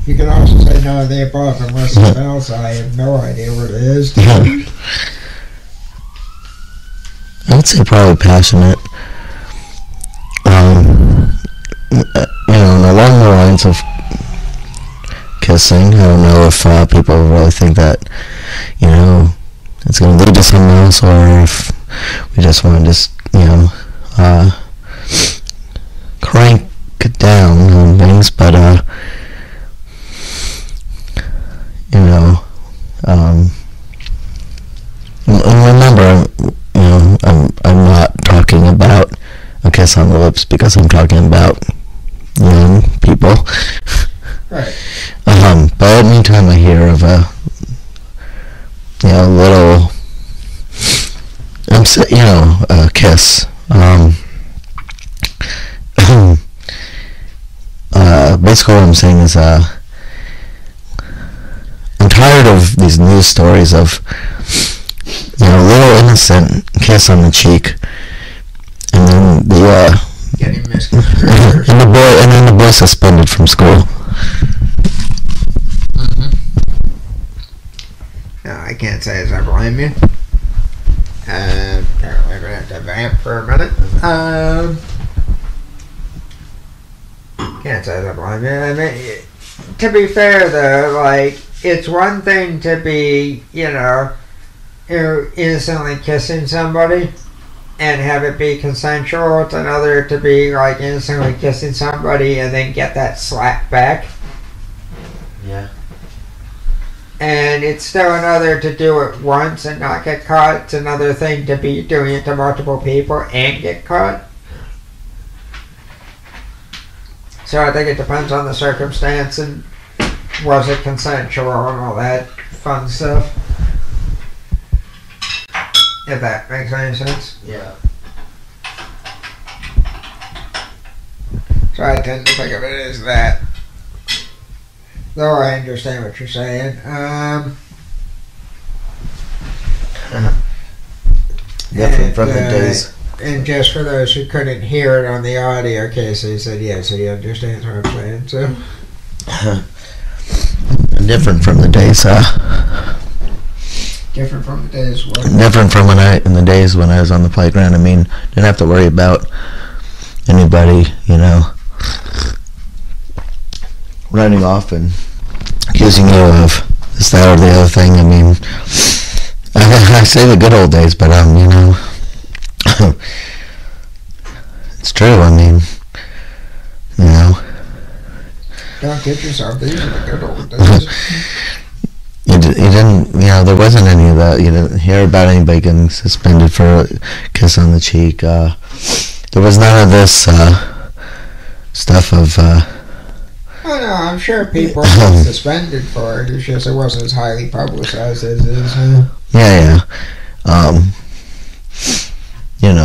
You can also say none of the above unless it smells. I have no idea what it is. I would say probably passionate. Along the lines of kissing, I don't know if people really think that, it's going to lead to something else, or if we just want to crank it down on things, but, remember, I'm not talking about a kiss on the lips because I'm talking about young people. Right. But anytime I hear of a little, a kiss, basically what I'm saying is, I'm tired of these news stories of, a little innocent kiss on the cheek, and then the boy suspended from school. No, I can't say as I blame you. Apparently we're going to have to vamp for a minute. Can't say as I blame you. I mean, to be fair though, it's one thing to be, innocently kissing somebody and have it be consensual. It's another to be innocently kissing somebody and then get that slap back. Yeah. And it's still another to do it once and not get caught. It's another thing to be doing it to multiple people and get caught. So I think it depends on the circumstance and was it consensual and all that fun stuff. If that makes any sense. Yeah. So I tend to think of it as that. Though I understand what you're saying. Different from the days. And just for those who couldn't hear it on the audio, Casey said yes, he understands what I'm saying. So different from the days. Different from the days what? Different from in the days when I was on the playground. I mean, didn't have to worry about anybody, running off and accusing you of this, that, or the other thing. I mean, I say the good old days, but it's true. I mean, don't kid yourself. These are the good old days. You didn't, there wasn't any of that. You didn't hear about anybody getting suspended for a kiss on the cheek. There was none of this stuff of. Oh no, I'm sure people were suspended for it. It's just it wasn't as highly publicized as it is. Yeah.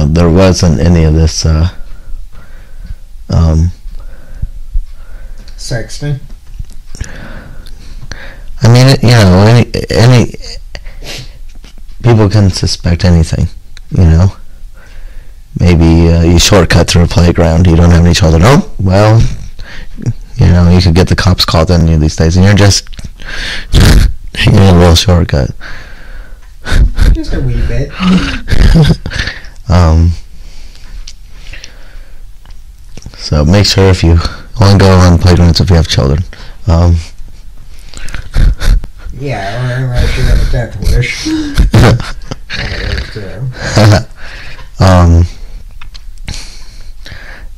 There wasn't any of this. Sexting. I mean, any people can suspect anything. Maybe you shortcut through a playground. You don't have any children. Oh, well. You could get the cops called on you these days, and you're just taking a little shortcut. Just a wee bit. So make sure if you only go on playgrounds if you have children. Yeah, or unless you have a death wish.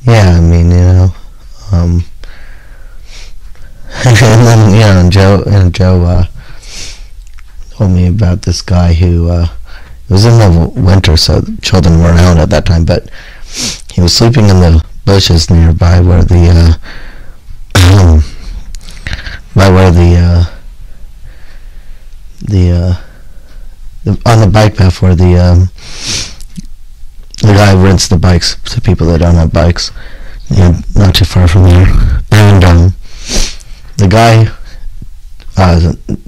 Yeah, I mean, and then, Joe told me about this guy who, it was in the winter, so the children weren't out at that time, but he was sleeping in the bushes nearby where on the bike path where the guy rents the bikes to people that don't have bikes, not too far from there, and the guy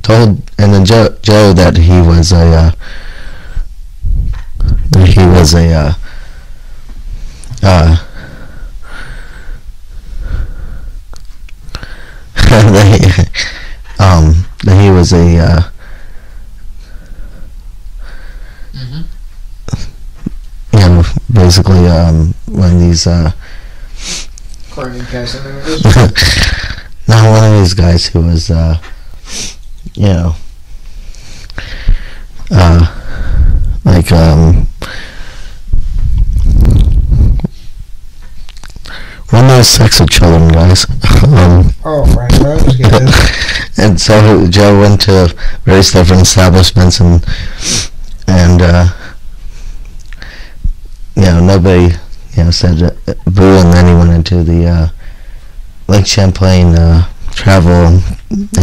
told, and then Joe that he was was a you know, basically one of these not one of these guys who was you know, like one of those sex with children guys. Oh, right, that was good. And so Joe went to various different establishments, and you know, nobody, you know, said boo, and then he went into the Lake Champlain travel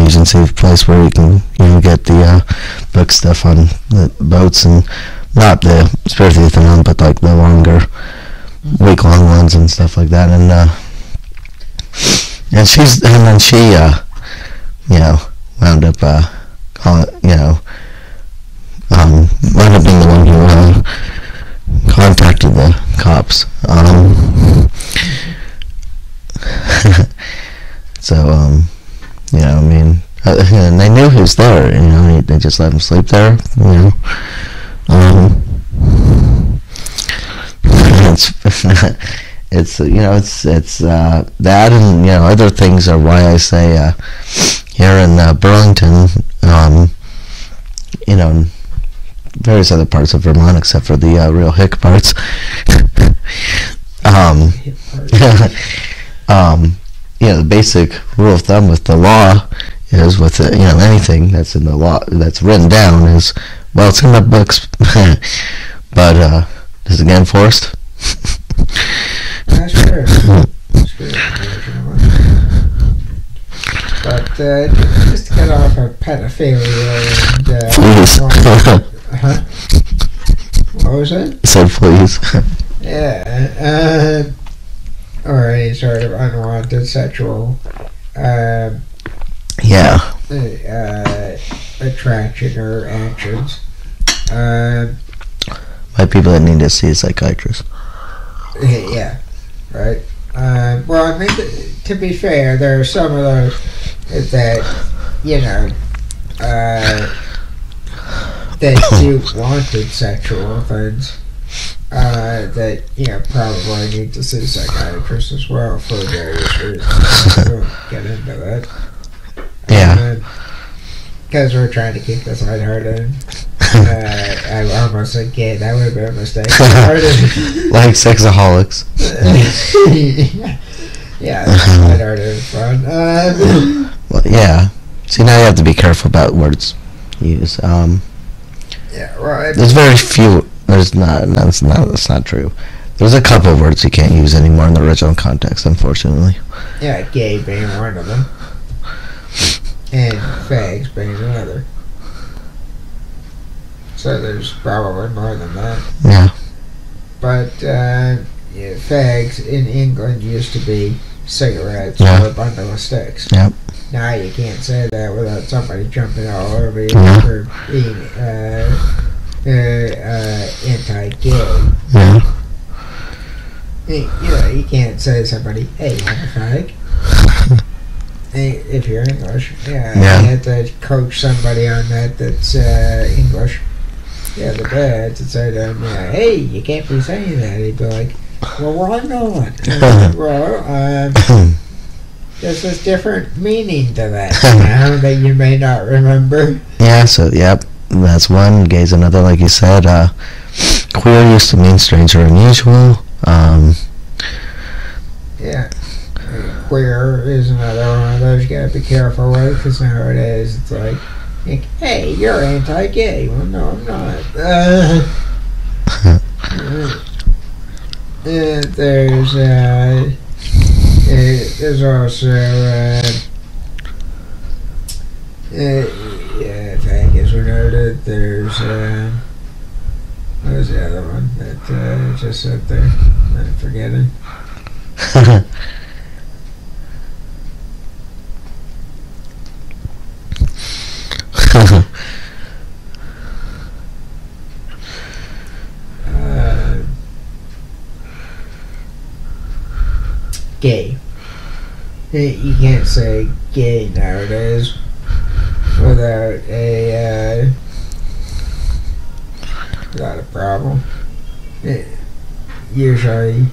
agency place where you can, you know, get the book stuff on the boats, and not the Spirit Theater one, but like the longer week-long ones and stuff like that. And then she you know, wound up calling, you know, wound up being the one who contacted the cops. So you know, I mean, and they knew he was there, you know, they just let him sleep there, you know. It's you know, it's that, and you know, other things are why I say here in Burlington, you know, various other parts of Vermont except for the real hick parts. You know, the basic rule of thumb with the law is, with you know, anything that's in the law that's written down is, well, it's in the books, but is it get enforced? That's true. That's true. But just to get off of pedophilia and Please. What was it? I said please. Yeah. Or any sort of unwanted sexual attraction or actions. By people that need to see a psychiatrist. Yeah, right. Well, I mean, to be fair, there are some of those that, you know, that do wanted sexual things, that, you know, probably need to see psychiatrists as well for various reasons. I won't get into that. Yeah. Because we're trying to keep this lighthearted. I almost said gay. That would have been a mistake. Like sexaholics. Yeah, lighthearted and fun. Well, yeah. See, now you have to be careful about words you use. Yeah, right. There's very few. There's not. That's not true. There's a couple of words you can't use anymore in the original context, unfortunately. Yeah, gay being one of them, and fags being another. So there's probably more than that. Yeah. But yeah, fags in England used to be cigarettes Yeah. or a bundle of sticks. Yep. Now you can't say that without somebody jumping all over you Yeah. for being anti-gay. Yeah. You know, you can't say to somebody, "Hey, I'm a fag." Hey, if you're English, yeah, Yeah. you have to coach somebody on that that's English. Yeah, the dads would say to him, "Hey, you can't be saying that." He'd be like, "Well, why not?" Well, there's this different meaning to that now that you may not remember. Yeah. So, yep. That's one. Gay's another. Like you said, queer used to mean strange or unusual. Yeah. Queer is another one of those you gotta be careful with, because nowadays it's like, hey, you're anti-gay. Well, no, I'm not. There's also fag as we noted. There's what was the other one that just sat there? I'm forgetting. Gay. You can't say gay nowadays without a problem. Usually,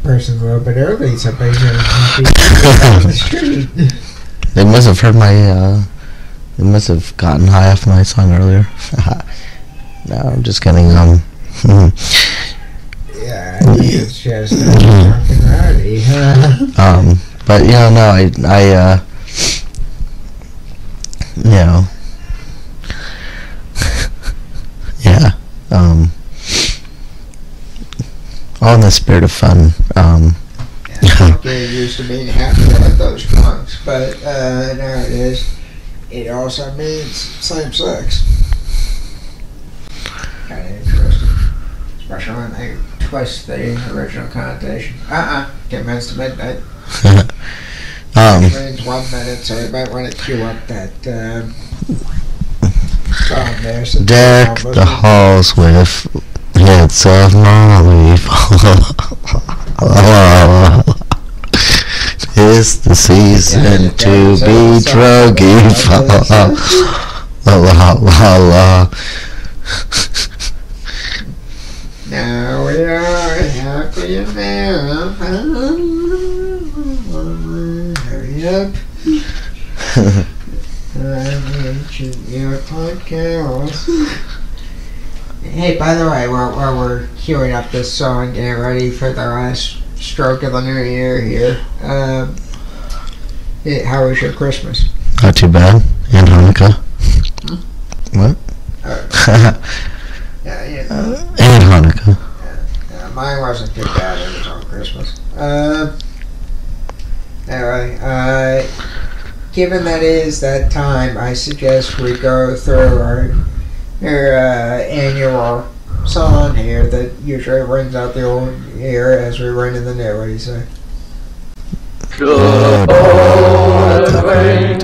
person a little bit early, somebody's going to be on the street. They must have heard my, they must have gotten high off my song earlier. No, I'm just kidding, Yeah, it's just drunk and rowdy. But, you know, no, I you know, yeah, all in the spirit of fun. Yeah, get used to being happy like those drunks, but nowadays it also means same sex. Kind of interesting, especially when they twist the original connotation. 10 minutes to midnight. Which means 1 minute, so you might want to cue up that song there. Deck the halls with hits of Molly. It's the season to be druggy. La la la la. Now we are happy and merry. Hurry up. Your podcast. Hey, by the way, while we're queuing up this song, getting ready for the last stroke of the new year here, how was your Christmas? Not too bad. And Hanukkah. What? And Hanukkah. Mine wasn't too bad. It was on Christmas. Anyway, given that is that time, I suggest we go through our annual song here that usually rings out the old year as we run in the new. What do you say? Good old acquaintance